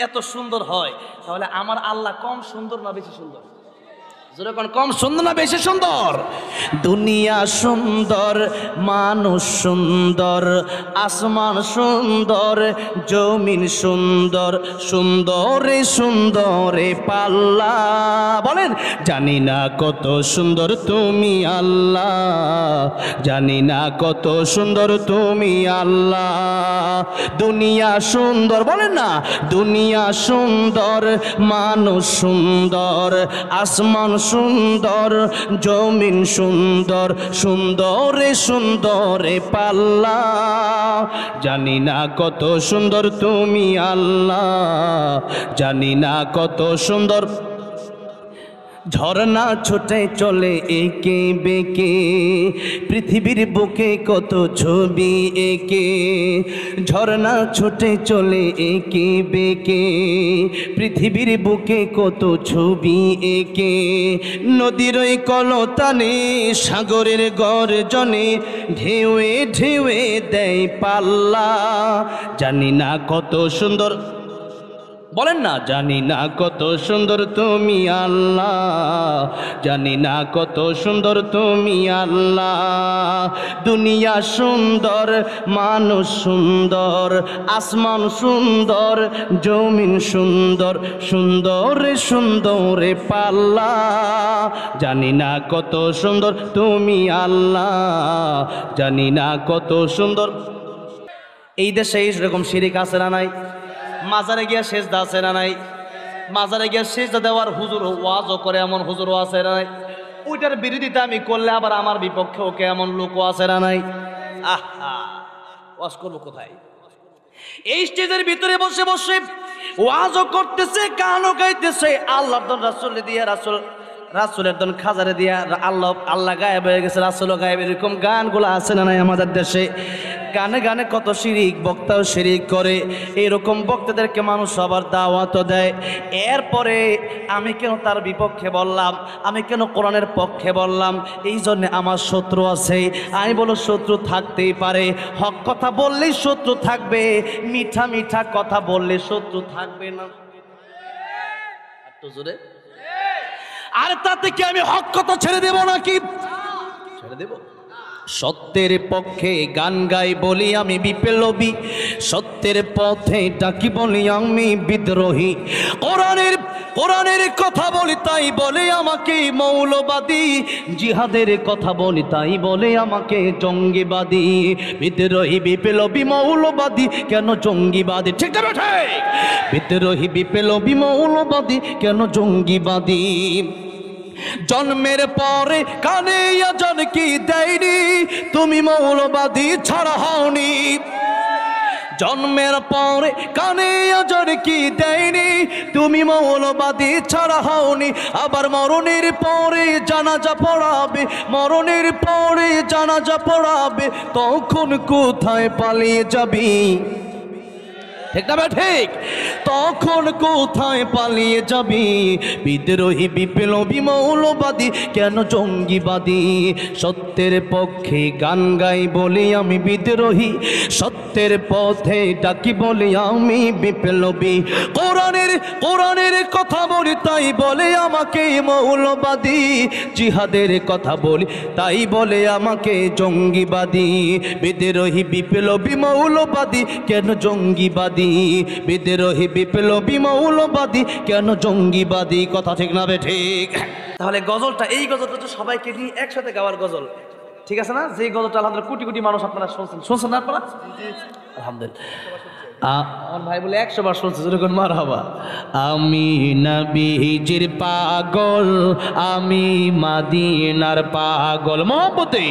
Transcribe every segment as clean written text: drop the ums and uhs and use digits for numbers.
এত সুন্দর হয় তাহলে আমার আল্লাহ কম সুন্দর না বেশি সুন্দর? যেরকম কম সুন্দর না বেশি সুন্দর? দুনিয়া সুন্দর, মানুষ সুন্দর, আসমান সুন্দর, জমিন সুন্দর, সুন্দরে সুন্দরে পাল্লা। বলেন জানি না কত সুন্দর তুমি আল্লাহ, জানি না কত সুন্দর তুমি আল্লাহ। দুনিয়া সুন্দর, বলেন না, দুনিয়া সুন্দর, মানুষ সুন্দর, আসমান সুন্দর, জমিন সুন্দর, সুন্দরে সুন্দরে পাল্লা। জানি না কত সুন্দর তুমি আল্লাহ, জানি না কত সুন্দর। ঝরনা ছুটে চলে একে বেঁকে, পৃথিবীর বুকে কত ছবি এঁকে। ঝরনা ছুটে চলে একে বেঁকে, পৃথিবীর বুকে কত ছবি এঁকে। নদীর ওই কলতানে, সাগরের গর্জনে, ঢেউয়ে ঢেউয়ে দেয় পাল্লা। জানি না কত সুন্দর, বলেন না, জানি না কত সুন্দর তুমি আল্লাহ, জানি না কত সুন্দর তুমি আল্লাহ। দুনিয়া সুন্দর, মানুষ সুন্দর, আসমান সুন্দর, জমিন সুন্দর, সুন্দরে সুন্দরে পাল্লা। জানি না কত সুন্দর তুমি আল্লাহ, জানি না কত সুন্দর। এই দেশে এইরকম শিরিক আছে না নাই? মাজারে গিয়া সেজদা আছে না নাই? মাজারে গিয়া সেজদা দেওয়ার হুজুর ওয়াজও করে এমন হুজুরও আছে না নাই? ওইটার বিরোধিতা আমি করলে আবার আমার বিপক্ষেও কে এমন লোকও আছে না নাই? আহা, ওয়াজ করবো কোথায়? এই স্টেজের ভিতরে বসে বসে ওয়াজও করতেছে, গানও গাইতেছে, আল্লাহর দন রাসূল দিয়া, রাসূলের দন খাজারে দিয়া, আল্লাহ গায়েব হয়ে গেছে, রাসূলও গায়েব। এরকম গানগুলো আছে না নাই আমাদের দেশে? গানে গানে কত শিরিক, বক্তাও শিরিক করে। এরকম বক্তাদেরকে মানুষ আবার দাওয়াতও দেয়। এরপরে আমি কেন তার বিপক্ষে বললাম, আমি কেন কোরআনের পক্ষে বললাম? এই জন্যে আমার শত্রু আছে। আমি বলো শত্রু থাকতেই পারে, হক কথা বললেই শত্রু থাকবে, মিঠা মিঠা কথা বললে শত্রু থাকবে না। একটু জোরে। আর তাতে কি আমি হক কথা ছেড়ে দেব নাকি? ছেড়ে দেব? সত্যের পক্ষে গান গাই বলি আমি বিপ্লবী, সত্যের পথে ডাকি বলি আমি বিদ্রোহী। কোরআনের কথা বলি তাই বলে আমাকে মৌলবাদী, জিহাদের কথা বলি তাই বলে আমাকে জঙ্গিবাদী। বিদ্রোহী বিপ্লবী মৌলবাদী কেন জঙ্গিবাদী? ঠিক না ঠিক? বিদ্রোহী বিপ্লবী মৌলবাদী কেন জঙ্গিবাদী? জন্মের পরে কানে আজান কি দেয়নি, তুমি মৌলবাদী ছাড়া হওনি। জন্মের পরে কানে আজান কি দেয়নি, তুমি মৌলবাদী ছাড়া হওনি। আবার মরণের পরে জানাজা পড়াবে, মরণের পরে জানাজা পড়াবে, তখন কোথায় পালিয়ে যাবি? ঠিক না ঠিক? তখন কোথায় পালিয়ে যাবি? বিদ্রোহী বিপ্লবী মৌলবাদী কেন জঙ্গিবাদী? সত্যের পক্ষে গান গাই বলি আমি বিদ্রোহী, সত্যের পথে ডাকি বলি আমি বিপ্লবী। কোরআনের কথা বলি তাই বলে আমাকে মৌলবাদী, জিহাদের কথা বলি তাই বলে আমাকে জঙ্গিবাদী। বিদ্রোহী বিপ্লবী মৌলবাদী কেন জঙ্গিবাদী? বিদ্রোহী বিপ্লবী মৌলবাদী কেন জঙ্গিবাদী? কথা ঠিক না বে ঠিক? তাহলে গজলটা, এই গজলটা তো সবাইকে নিয়ে একসাথে গাওয়ার গজল, ঠিক আছে না? যে গজলটা আলহামদুলিল্লাহ কোটি কোটি মানুষ আপনারা শুনছেন না আপনারা? আলহামদুলিল্লাহ। আমার ভাই বলে 100 বার শুনছে, যেরকম মারহাবা। আমি নবীজির পাগল, আমি মদিনার পাগল, মোহব্বতে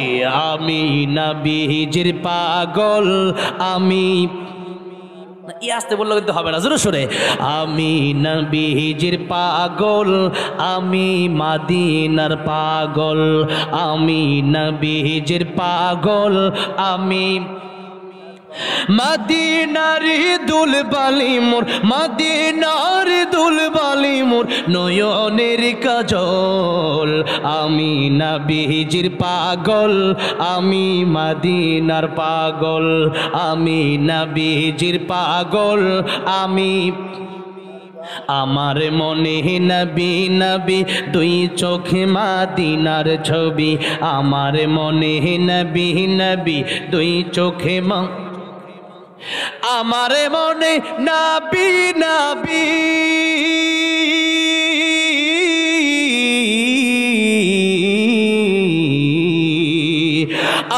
আমি নবীজির পাগল, আমি ই আসতে বললো কিন্তু হবে না, জোরে সরে। আমি নবীজির পাগল, আমি মদিনার পাগল, আমি নবীজির পাগল, আমি মদিনার দুলবালি মোর, মদিনার দুলবালি মোর নয়নের কাজল। আমি নবীজির পাগল, আমি মদিনার পাগল, আমি নবীজির পাগল, আমি আমার মনে নবী নবী দুই চোখে মদিনার ছবি আমার মনে নবী নবী দুই চোখে আমার মনে নবী নবী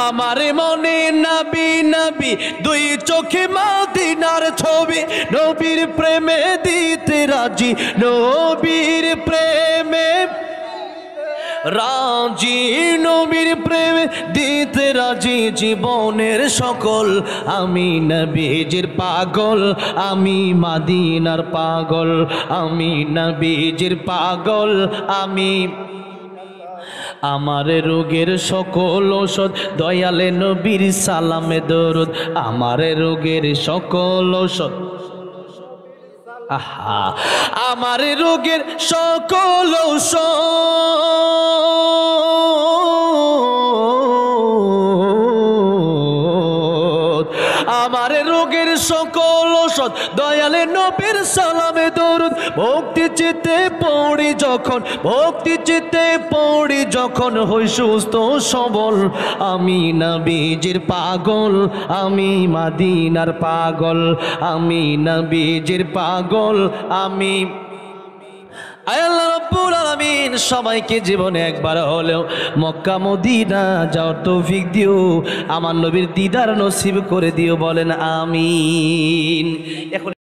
আমার মনে নবী নবী দুই চোখে মদিনার ছবি নবীর প্রেমে দিতে রাজি নবীর প্রেমে রাজি নবীর প্রেমে দিতে রাজি জীবনের সকল আমি নবীজির পাগল আমি মদিনার পাগল আমি নবীজির পাগল আমি আমার রোগের সকল ঔষধ দয়ালে নবীর সালামে দরুদ আমার রোগের সকল ঔষধ আহা আমার রোগের সকল ঔষধ আমার রোগের সকল ঔষধ দয়ালে নবীর সালামে দরুদ ভক্তি চিত্তে পড়ি যখন ভক্তি চিত্তে পড়ি যখন হই সুস্থ সবল আমি নবীজির পাগল আমি মদিনার পাগল আমি নবীজির পাগল আমি আল্লাহ রাব্বুল আলামিন সবাইকে জীবনে একবার হলেও মক্কা মদিনা যাওয়ার তৌফিক দিও আমার নবীর দিদার নসিব করে দিও বলেন আমিন। এখন